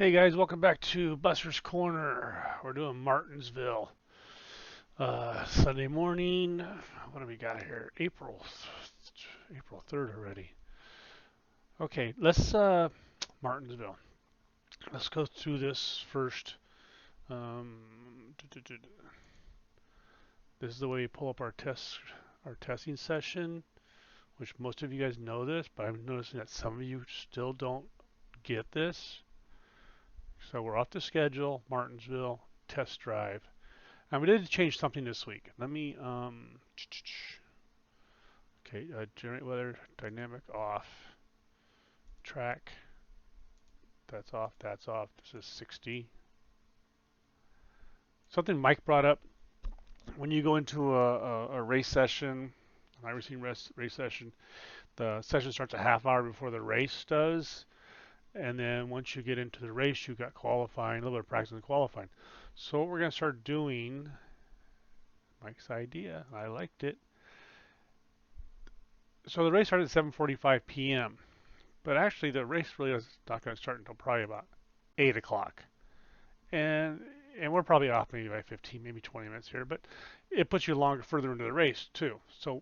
Hey guys, welcome back to Buster's Corner. We're doing Martinsville. Sunday morning. What do we got here? April 3rd already. Okay, let's Martinsville. Let's go through this first. This is the way we pull up our testing session, which most of you guys know this, but I'm noticing that some of you still don't get this. So we're off the schedule, Martinsville test drive. And we did change something this week. Let me, okay, generate weather, dynamic off, track, that's off, that's off. This is 60. Something Mike brought up, when you go into a race session, an Iracing race session, the session starts a half hour before the race does. And then once you get into the race, you've got qualifying, a little bit of practice in qualifying. So what we're going to start doing, Mike's idea, I liked it. So the race started at 7:45 p.m. But actually, the race really is not going to start until probably about 8 o'clock. And and we're probably off maybe by 15, maybe 20 minutes here, but it puts you longer further into the race too. So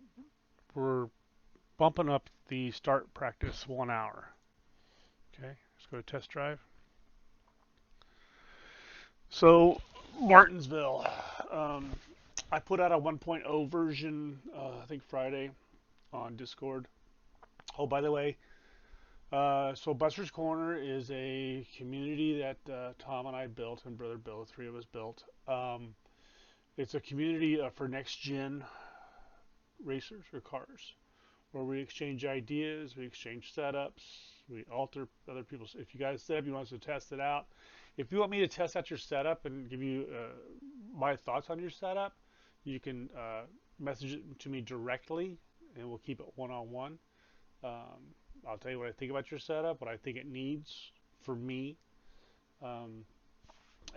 we're bumping up the start practice 1 hour. Okay, let's go to test drive. So Martinsville, um, I put out a 1.0 version, I think Friday on Discord. Oh, by the way, so Buster's Corner is a community that Tom and I built, and Brother Bill, the three of us built. It's a community for next gen racers or cars, where we exchange ideas, we exchange setups, we alter other people's. If you guys said you want us to test it out, if you want me to test out your setup and give you my thoughts on your setup, you can message it to me directly, and we'll keep it one on one. I'll tell you what I think about your setup, what I think it needs for me. Um,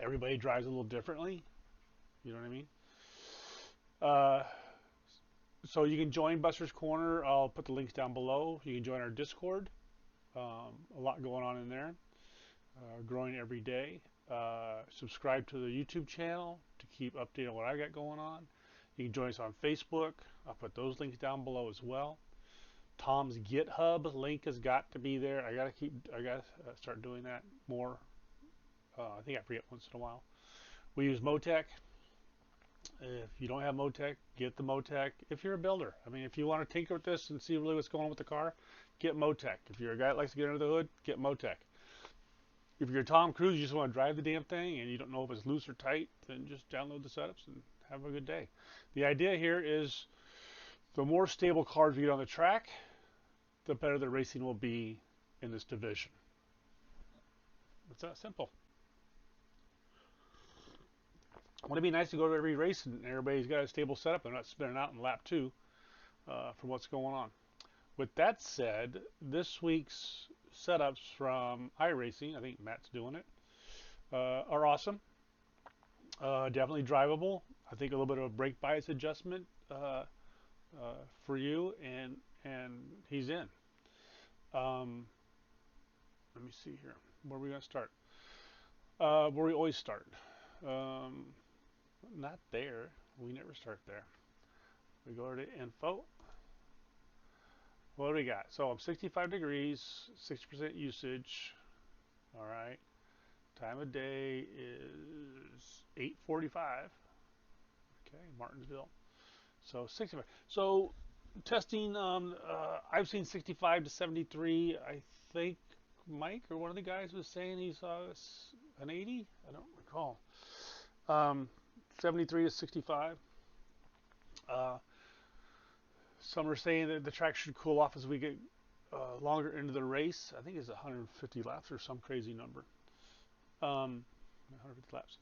Everybody drives a little differently. You know what I mean? Uh, so you can join Buster's Corner. I'll put the links down below. You can join our Discord. A lot going on in there. Growing every day. Subscribe to the YouTube channel to keep updated on what I got going on. You can join us on Facebook. I'll put those links down below as well. Tom's GitHub link has got to be there. I gotta start doing that more. I think I forget once in a while. We use Motec. If you don't have Motec, get the Motec. If you're a builder, I mean, if you want to tinker with this and see really what's going on with the car, get Motec. If you're a guy that likes to get under the hood, get Motec. If you're Tom Cruise, you just want to drive the damn thing and you don't know if it's loose or tight, then just download the setups and have a good day. The idea here is the more stable cars we get on the track, the better the racing will be in this division. It's that simple. Wouldn't it be nice to go to every race and everybody's got a stable setup? They're not spinning out in lap two from what's going on. With that said, this week's setups from iRacing, I think Matt's doing it, are awesome. Definitely drivable. I think a little bit of a brake bias adjustment for you, and he's in. Um, Let me see here. Where are we going to start? Where we always start. Um, Not there. We never start there. We go to info. What do we got? So I'm 65 degrees, 60% usage. All right. Time of day is 8:45. Okay, Martinsville. So 65. So testing. I've seen 65 to 73. I think Mike or one of the guys was saying he saw an 80. I don't recall. Um, 73 to 65. Uh, some are saying that the track should cool off as we get longer into the race. I think it's 150 laps or some crazy number. 150 laps.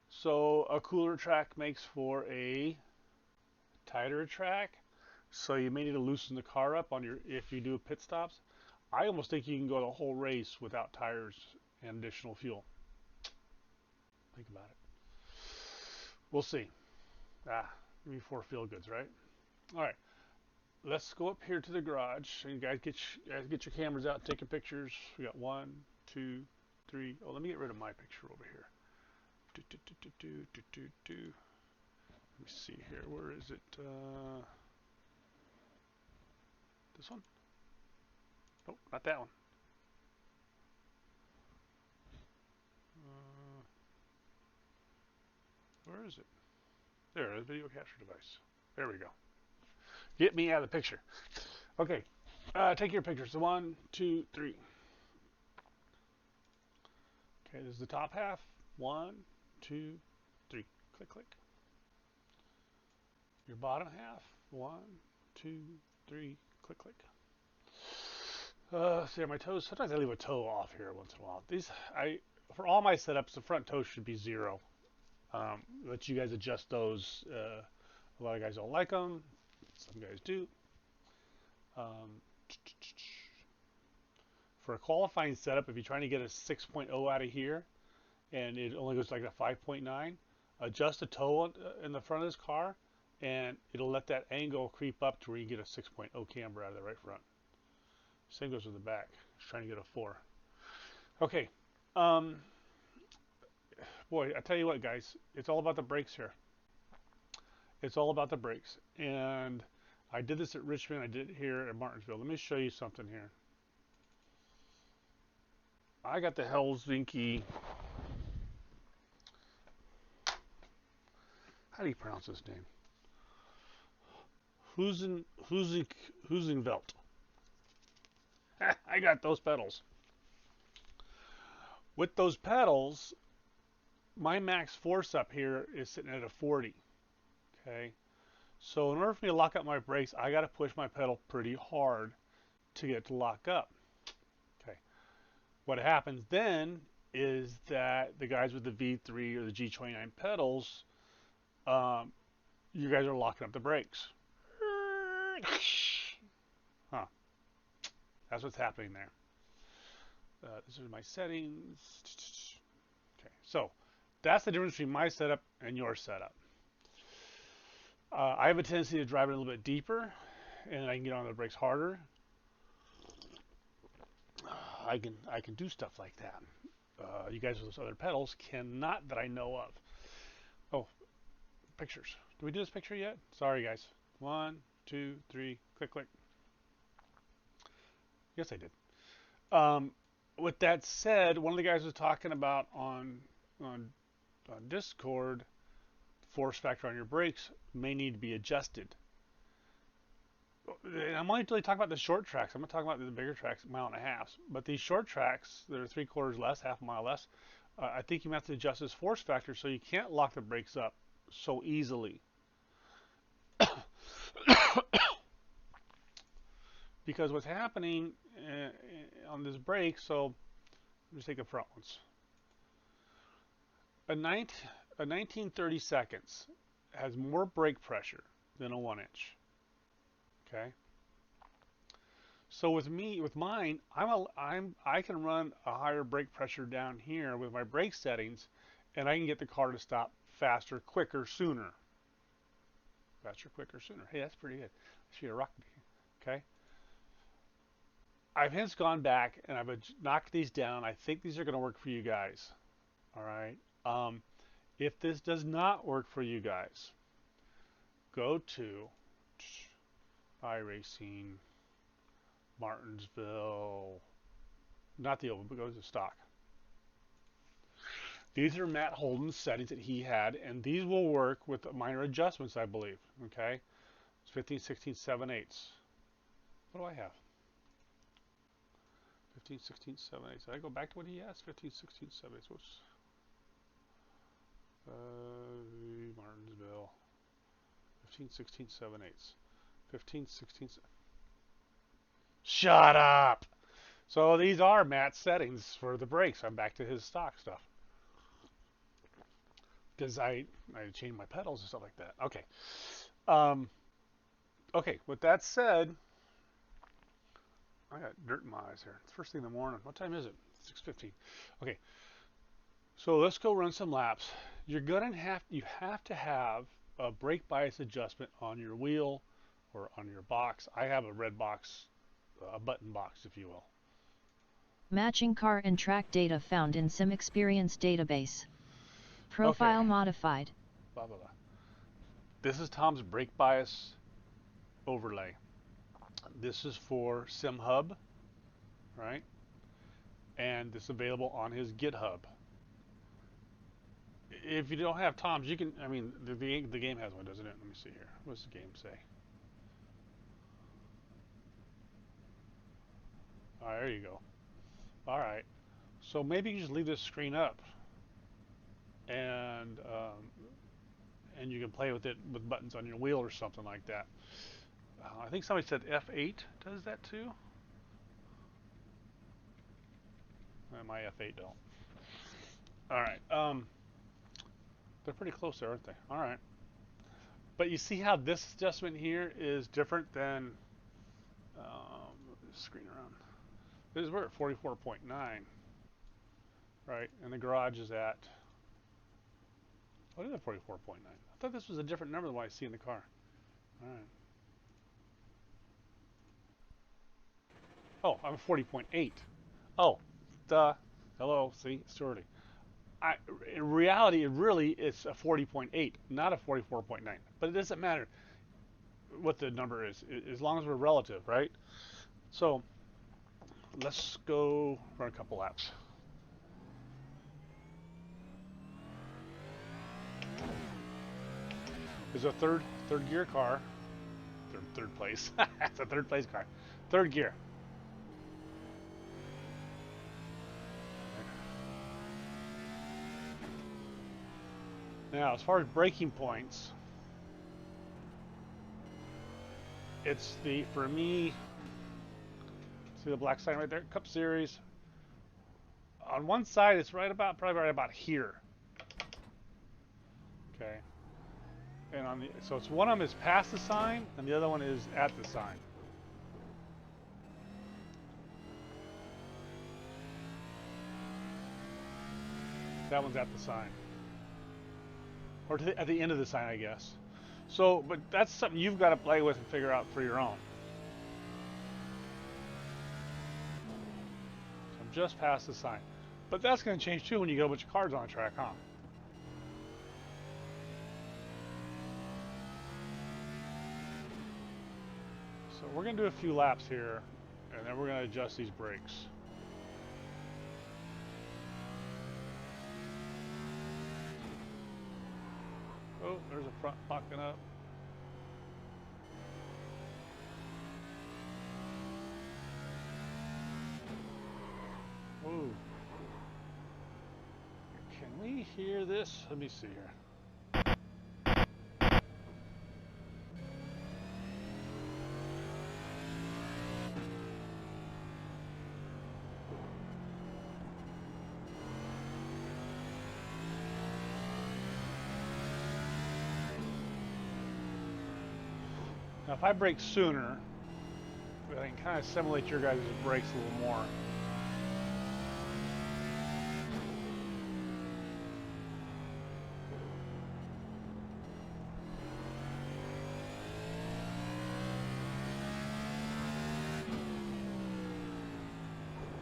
So a cooler track makes for a tighter track. So you may need to loosen the car up on your if you do pit stops. I almost think you can go the whole race without tires and additional fuel. Think about it. We'll see. Before feel goods, right? All right. Let's go up here to the garage. And you guys get your cameras out, taking pictures. We got 1, 2, 3. Oh, let me get rid of my picture over here. Do, do, do, do, do, do, do, do. Let me see here. Where is it? This one? Nope, not that one. Uh, where is it? There, the video capture device. There we go. Get me out of the picture. Okay, take your pictures. So 1, 2, 3. Okay, this is the top half. 1, 2, 3. Click, click. Your bottom half. 1, 2, 3. Click, click. See my toes. Sometimes I leave a toe off here once in a while. For all my setups, the front toe should be 0. Let you guys adjust those. A lot of guys don't like them. Some guys do. For a qualifying setup, if you're trying to get a 6.0 out of here, and it only goes like a 5.9, adjust the toe in the front of this car, and it'll let that angle creep up to where you get a 6.0 camber out of the right front. Same goes with the back. Just trying to get a 4. Okay. Boy, I tell you what, guys, it's all about the brakes here. It's all about the brakes. And I did this at Richmond. I did it here at Martinsville. Let me show you something here. I got the Helsinki. How do you pronounce this name? Huizenveld. I got those pedals. With those pedals, my max force up here is sitting at a 40. Okay. So in order for me to lock up my brakes, I got to push my pedal pretty hard to get it to lock up. Okay. What happens then is that the guys with the V3 or the G29 pedals, you guys are locking up the brakes. Huh. That's what's happening there. These are my settings. Okay, so that's the difference between my setup and your setup. I have a tendency to drive it a little bit deeper, and I can get on the brakes harder. I can do stuff like that. You guys with those other pedals cannot, that I know of. Oh, pictures. Did we do this picture yet? Sorry, guys. 1, 2, 3. Click, click. Yes, I did. With that said, one of the guys was talking about on Discord, force factor on your brakes may need to be adjusted. And I'm only really talking about the short tracks. I'm not talking about the bigger tracks, 1.5 miles. But these short tracks that are 3/4 less, half a mile less, I think you have to adjust this force factor so you can't lock the brakes up so easily. Because what's happening on this brake, so let's take the front ones. A 1930 seconds has more brake pressure than a 1-inch. Okay. So with mine, I can run a higher brake pressure down here with my brake settings, and I can get the car to stop faster, quicker, sooner. Faster, quicker, sooner. Hey, that's pretty good. I should have rocked me. Okay. I've hence gone back and I've knocked these down. I think these are going to work for you guys. All right. If this does not work for you guys, go to Iracing, Martinsville, not the oval, but go to stock. These are Matt Holden's settings that he had, and these will work with minor adjustments, I believe. Okay, it's 15, 16, 7, 8. What do I have? 15, 16, 7, 8. Did I go back to what he has? 15, 16, 7, 8. Whoops. Martinsville. 15, 16, 7, 8. 15, 16, 7. Shut up! So these are Matt's settings for the brakes. I'm back to his stock stuff. Because I changed my pedals and stuff like that. Okay. Okay, with that said, I got dirt in my eyes here. It's first thing in the morning. What time is it? 6:15. Okay. So let's go run some laps. You have to have a brake bias adjustment on your wheel or on your box. I have a red box, a button box, if you will. Matching car and track data found in Sim Experience database. Profile Okay. modified. Blah, blah, blah. This is Tom's brake bias overlay. This is for SimHub, right? And it's available on his GitHub. If you don't have Tom's, you can. I mean, the game has one, doesn't it? Let me see here. What's the game say? All right, there you go. All right. So maybe you just leave this screen up, and you can play with it with buttons on your wheel or something like that. I think somebody said F8 does that too. My F8 don't. All right. They're pretty close there, aren't they? All right. But you see how this adjustment here is different than screen around. This is we're at 44.9, right? And the garage is at what is it? 44.9. I thought this was a different number than what I see in the car. All right. Oh, I'm 40.8. Oh, duh. Hello. See, it's too early. In reality, it really is a 40.8, not a 44.9. But it doesn't matter what the number is, as long as we're relative, right? So let's go run a couple laps. It's a third gear car. Third place. It's a third place car. Third gear. Now, as far as braking points, it's for me, see the black sign right there? Cup Series. On one side, it's probably right about here. Okay. And so it's one of them is past the sign, and the other one is at the sign. That one's at the sign. Or at the end of the sign, I guess. So, but that's something you've got to play with and figure out for your own. So I'm just past the sign. But that's going to change too when you get a bunch of cars on the track, huh? So we're going to do a few laps here, and then we're going to adjust these brakes. Oh, there's a front locking up. Ooh. Can we hear this? Let me see here. Now, if I brake sooner, I can kind of simulate your guys' brakes a little more.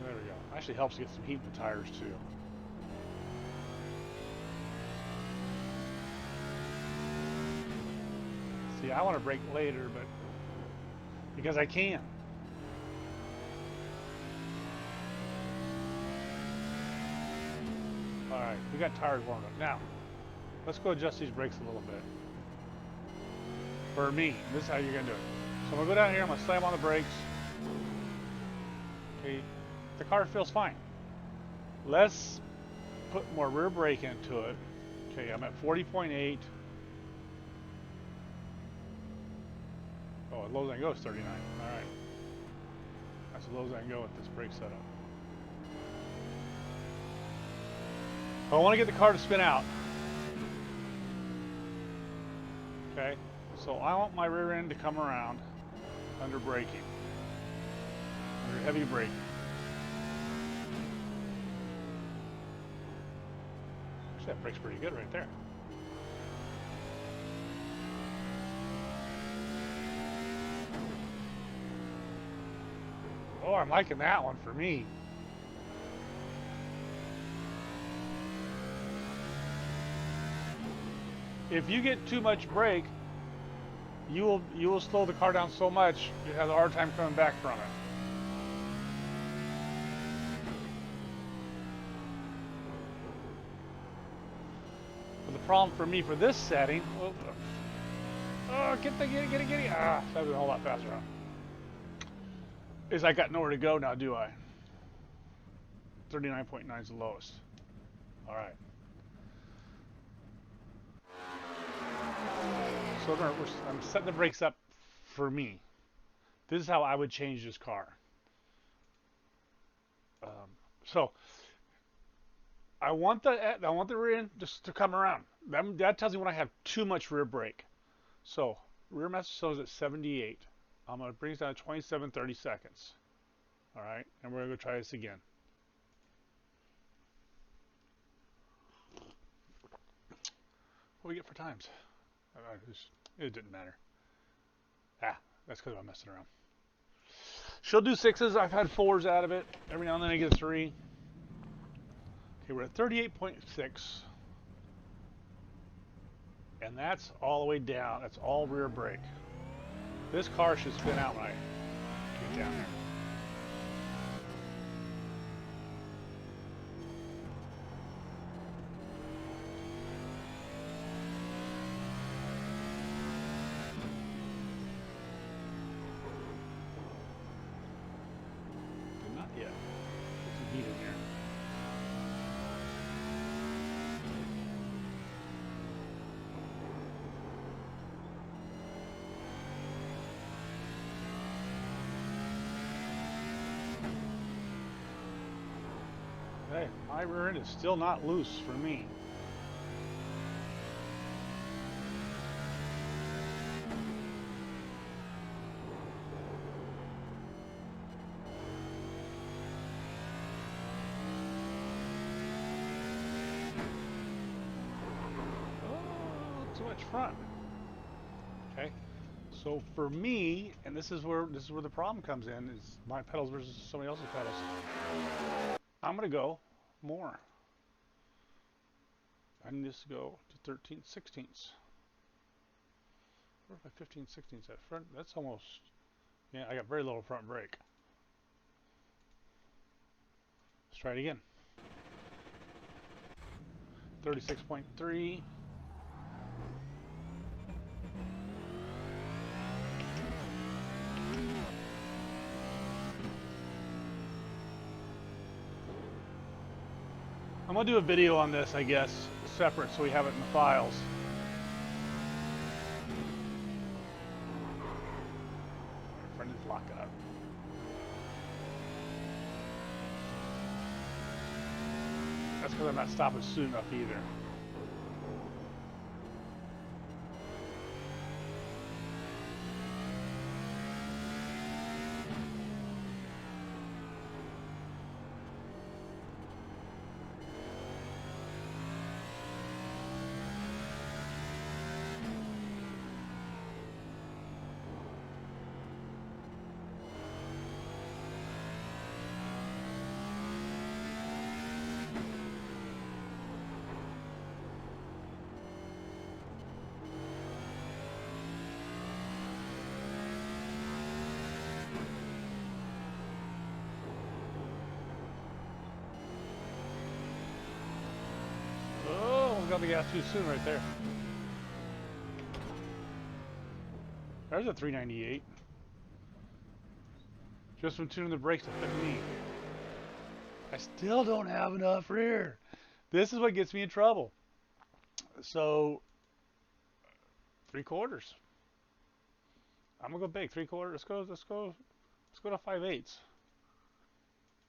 There we go. Actually helps get some heat in the tires too. See, I want to brake later, but because I can. All right, we got tires warmed up. Now, let's go adjust these brakes a little bit. For me, this is how you're gonna do it. So I'm gonna go down here, I'm gonna slam on the brakes. Okay, the car feels fine. Let's put more rear brake into it. Okay, I'm at 40.8. Oh, as low as I can go is 39. All right. That's as low as I can go with this brake setup. I want to get the car to spin out. Okay, so I want my rear end to come around under braking, under heavy braking. Actually, that brake's pretty good right there. Oh, I'm liking that one for me. If you get too much brake, you will slow the car down so much you have a hard time coming back from it. But the problem for me for this setting, get it. Ah, that was a whole lot faster. Huh? Is I got nowhere to go now, do I? 39.9 is the lowest. All right. So I'm setting the brakes up for me. This is how I would change this car. So I want the rear end just to come around. That tells me when I have too much rear brake. So rear master cylinder is at 78. I'm going to bring it down to 27, 30 seconds. All right, and we're going to go try this again. What do we get for times? It didn't matter. That's because I'm messing around. She'll do 6s. I've had 4s out of it. Every now and then I get a 3. Okay, we're at 38.6. And that's all the way down. That's all rear brake. This car should spin out when I get down there. Not yet. Get some heat in here. Hey, my rear end is still not loose for me. Oh, too much front. Okay, so for me, and this is where the problem comes in, is my pedals versus somebody else's pedals. I'm gonna go more. I need this to go to 13/16. Where are my 15/16 at? Front, that's almost, yeah, I got very little front brake. Let's try it again. 36.3. I'm going to do a video on this, I guess, separate so we have it in the files. Front is lock up. That's because I'm not stopping soon enough either. Got the gas too soon right there. There's a 398. Just from tuning the brakes to fit me. I still don't have enough rear. This is what gets me in trouble. So 3/4. I'm gonna go big. 3/4. Let's go to 5/8.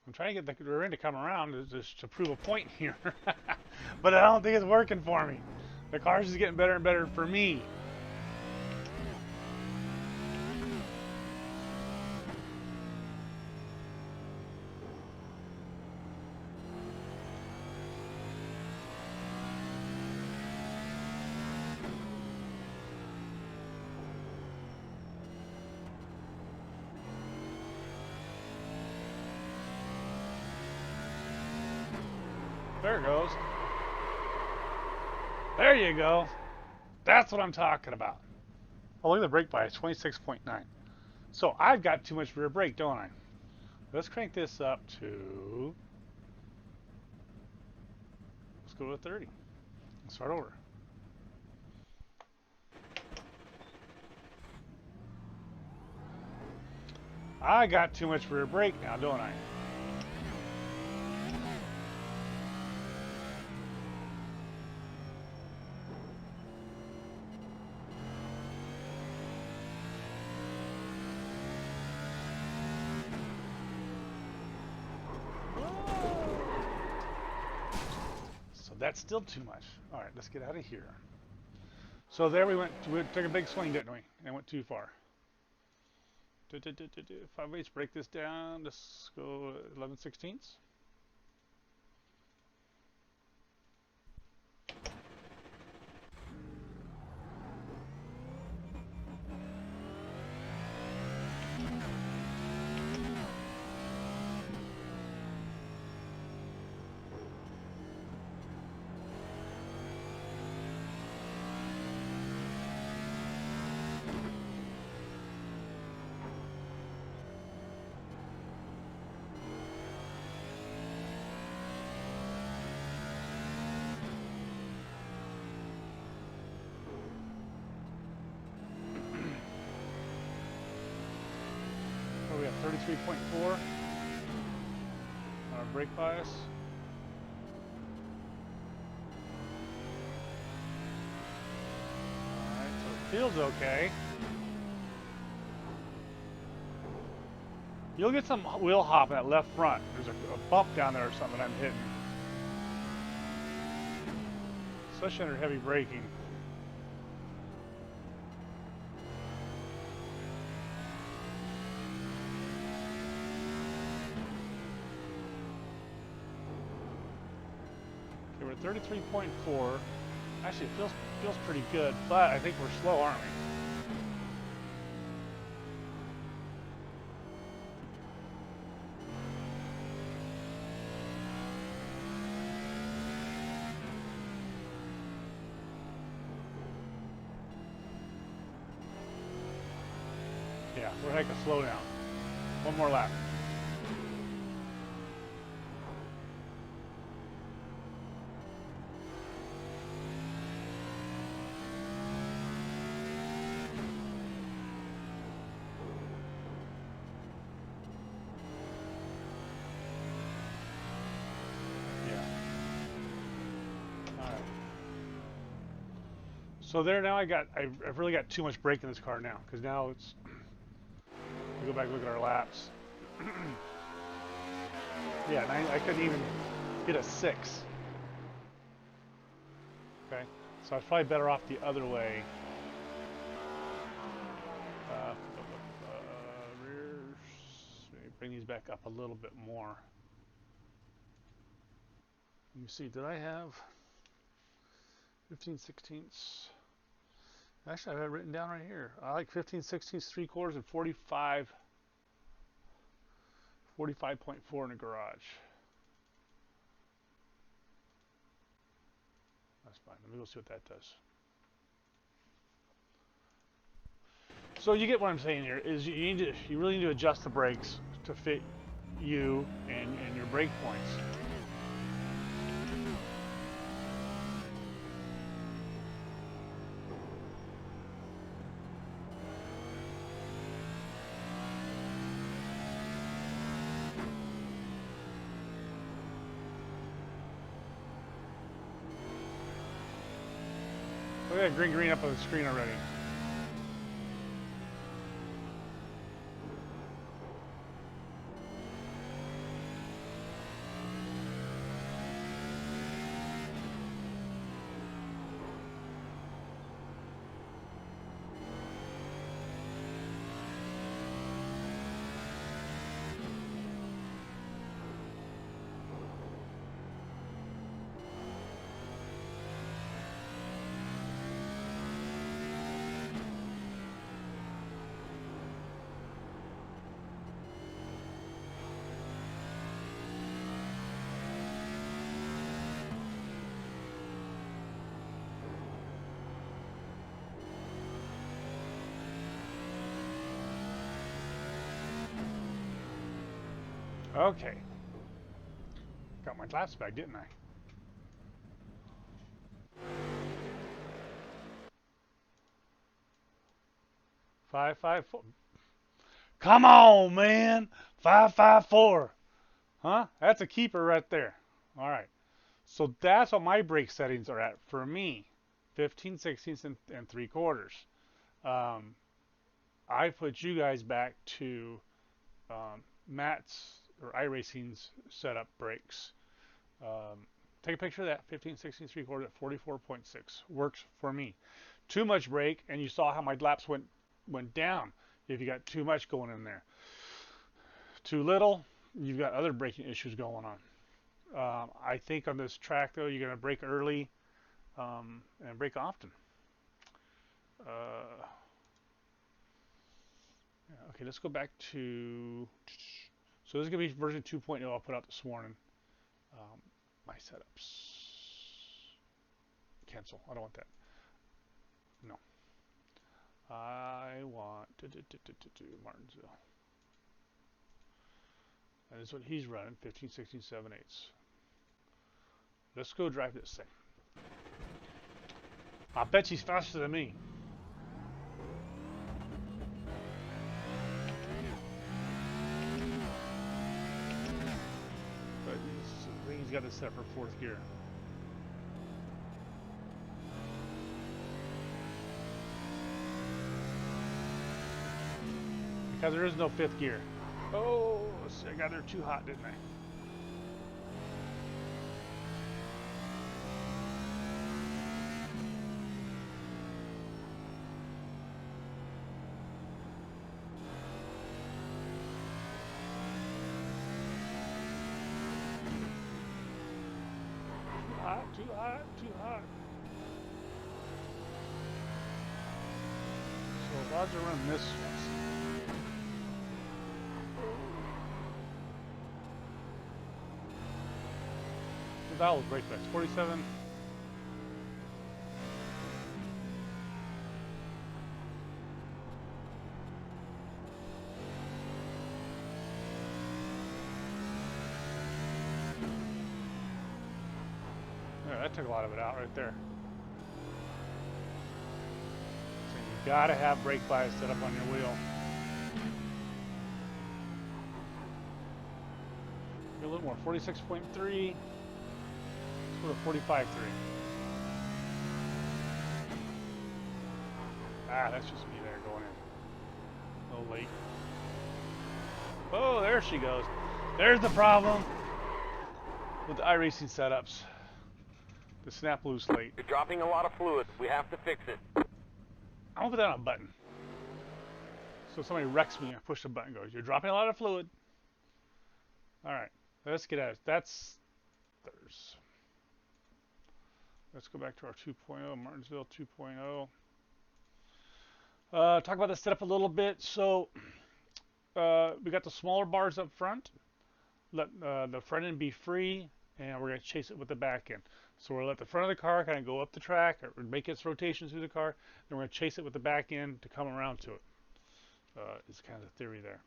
I'm trying to get the rear end to come around just to prove a point here. But I don't think it's working for me. The car's just getting better and better for me. There it goes. There you go. That's what I'm talking about. Oh, look at the brake bias, 26.9. So I've got too much rear brake, don't I? Let's crank this up to, let's go to 30. Let's start over. I got too much rear brake now, don't I? So that's still too much. All right, let's get out of here. So there we went. We took a big swing, didn't we? And went too far. 5/8. Break this down. Let's go 11/16. We have 33.4 on our brake bias. Alright, so it feels okay. You'll get some wheel hop in that left front. There's a bump down there or something I'm hitting. Especially under heavy braking. Okay, we're at 33.4. Actually, it feels pretty good, but I think we're slow, aren't we? Yeah, we're heck a slowdown. One more lap. So there now I've really got too much brake in this car now because now it's, we go back and look at our laps. Yeah, and I couldn't even get a 6. Okay, so I was probably better off the other way. Rears, maybe bring these back up a little bit more. Let me see, did I have 15/16? Actually, I have it written down right here. I like 15/16, 3/4, and 45.4 in the garage. That's fine. Let me go see what that does. So you get what I'm saying here is you really need to adjust the brakes to fit you and your brake points. Look at that green up on the screen already. Okay. Got my laps back, didn't I? 554. Come on, man. 554. Huh? That's a keeper right there. All right. So that's what my brake settings are at for me. 15 sixteenths and 3/4. Um, I put you guys back to Matt's or iRacing's setup brakes. Um, take a picture of that. 15 sixteenths 3/4 at 44.6. Works for me. Too much brake, and you saw how my laps went down if you got too much going in there. Too little, you've got other braking issues going on. I think on this track, though, you're going to brake early and brake often. Uh, okay, let's go back to. So this is going to be version 2.0 I'll put out this morning. My setups. Cancel. I don't want that. No. I want Martinsville. And this is what he's running 15, 16, 7 eighths. Let's go drive this thing. I bet she's faster than me. But I think he's got this set for fourth gear. Because there is no fifth gear. Oh, I got there too hot, didn't I? Too hot, too hot, too hot. So Roger running this. The dial was brake fast. 47. Yeah, that took a lot of it out right there. So you gotta have brake bias set up on your wheel. A little more. 46.3. Let's go to 45.3. Ah, that's just me there going in. A little late. Oh, there she goes. There's the problem with the iRacing setups. The snap loose late. You're dropping a lot of fluid. We have to fix it. I'm gonna put that on a button. So somebody wrecks me, I push the button, goes, you're dropping a lot of fluid. Alright, let's get at it. That's theirs. Let's go back to our 2.0, Martinsville 2.0. Talk about the setup a little bit. So we got the smaller bars up front. Let the front end be free, and we're going to chase it with the back end. So we'll let the front of the car kind of go up the track or make its rotation through the car. Then we're going to chase it with the back end to come around to it. Is kind of the theory there.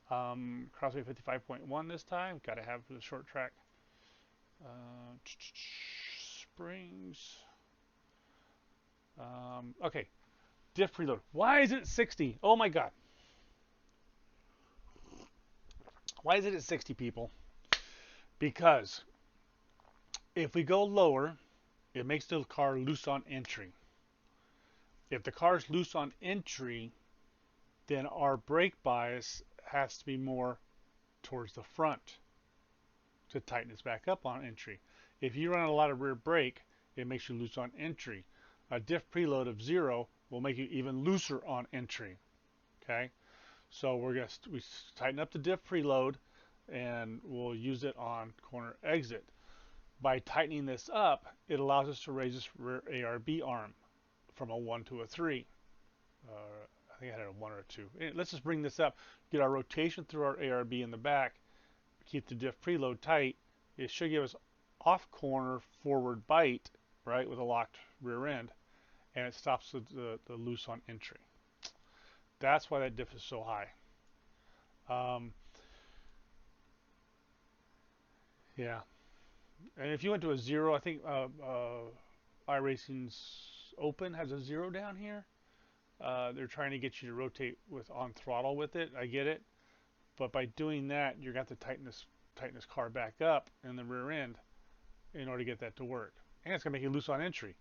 Crossway 55.1 this time. Got to have for the short track. Springs. Okay. Diff preload. Why is it 60? Oh my god. Why is it at 60, people? Because if we go lower, it makes the car loose on entry. If the car is loose on entry, then our brake bias has to be more towards the front to tighten us back up on entry. If you run a lot of rear brake, it makes you loose on entry. A diff preload of 0 will make you even looser on entry. Okay, so we tighten up the diff preload, and we'll use it on corner exit. By tightening this up, it allows us to raise this rear ARB arm from a 1 to a 3. I think I had a 1 or a 2. Let's just bring this up, get our rotation through our ARB in the back, keep the diff preload tight. It should give us off corner forward bite, right, with a locked rear end, and it stops the loose on entry. That's why that diff is so high. Yeah. And if you went to a zero, I think iRacing's Open has a zero down here. They're trying to get you to rotate with on throttle with it. I get it, but by doing that, you're going to have to tighten this car back up in the rear end in order to get that to work. And it's going to make you loose on entry.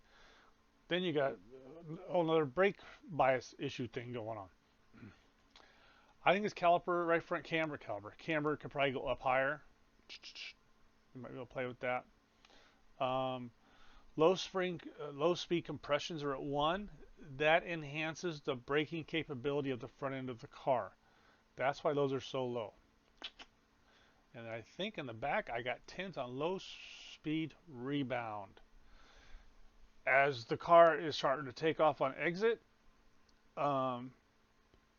Then you got a whole another brake bias issue thing going on. I think this caliper, right front camber could probably go up higher. You might be able to play with that. Um, low speed compressions are at 1. That enhances the braking capability of the front end of the car. That's why those are so low. And I think in the back I got 10s on low speed rebound. As the car is starting to take off on exit, um,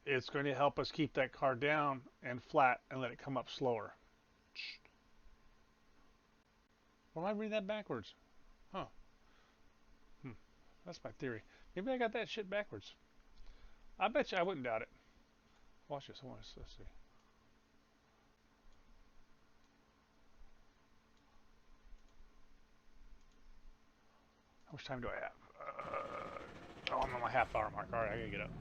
it's going to help us keep that car down and flat and let it come up slower. Or am I reading that backwards? Huh. That's my theory. Maybe I got that shit backwards. I bet you I wouldn't doubt it. Watch this. Let's see. How much time do I have? Oh, I'm on my half-hour mark. All right, I gotta get up.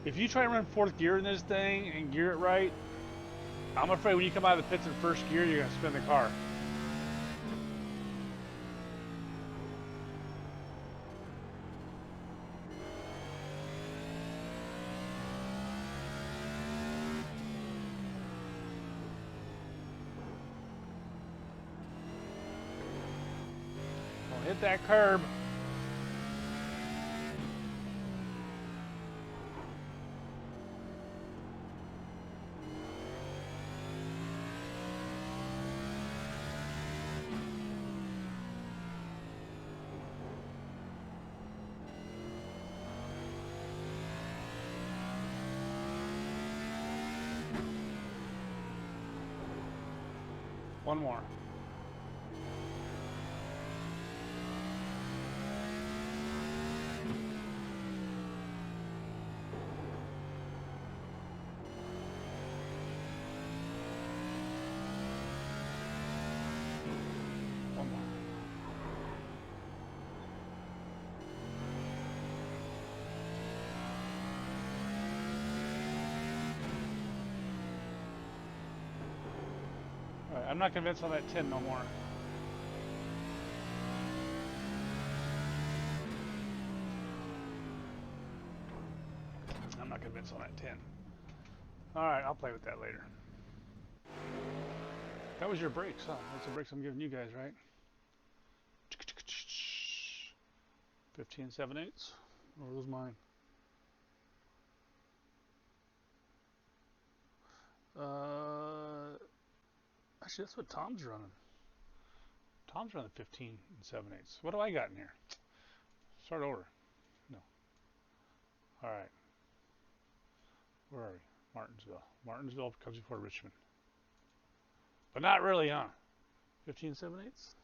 If you try to run 4th gear in this thing and gear it right, I'm afraid when you come out of the pits in 1st gear, you're gonna spin the car. Don't hit that curb. One more. One more. All right, I'm not convinced on that 10 no more. I'm not convinced on that 10. All right, I'll play with that later. That was your brakes, huh? That's the brakes I'm giving you guys, right? 15 7/8. Or were those mine? Actually, that's what Tom's running. Tom's running 15 7/8. What do I got in here? Start over. No. All right. Where are we? Martinsville. Martinsville comes before Richmond. But not really, huh? 15 7/8?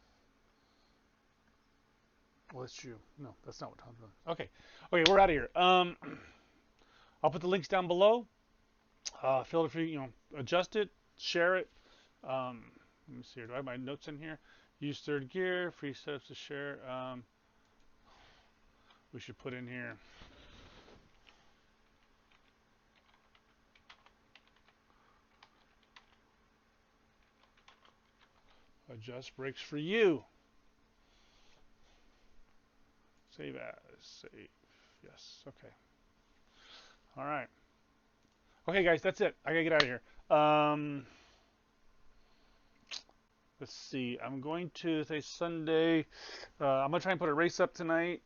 Well, that's true. No, that's not what Tom's running. Okay. Okay, we're out of here. I'll put the links down below. Feel free, adjust it, share it. Let me see here. Do I have my notes in here? Use 3rd gear, free setups to share. We should put in here. Adjust brakes for you. Save as. Save. Yes. Okay. All right. Okay, guys, that's it. I gotta get out of here. Let's see. I'm going to say Sunday. I'm gonna try and put a race up tonight.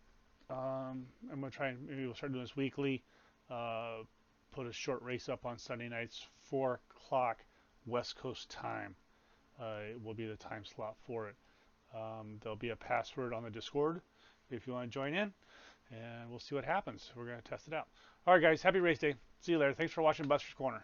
I'm gonna try and maybe we'll start doing this weekly. Put a short race up on Sunday nights, 4 o'clock West Coast time. It will be the time slot for it. There'll be a password on the Discord if you want to join in, and we'll see what happens. We're going to test it out. All right, guys, happy race day. See you later. Thanks for watching Buster's Corner.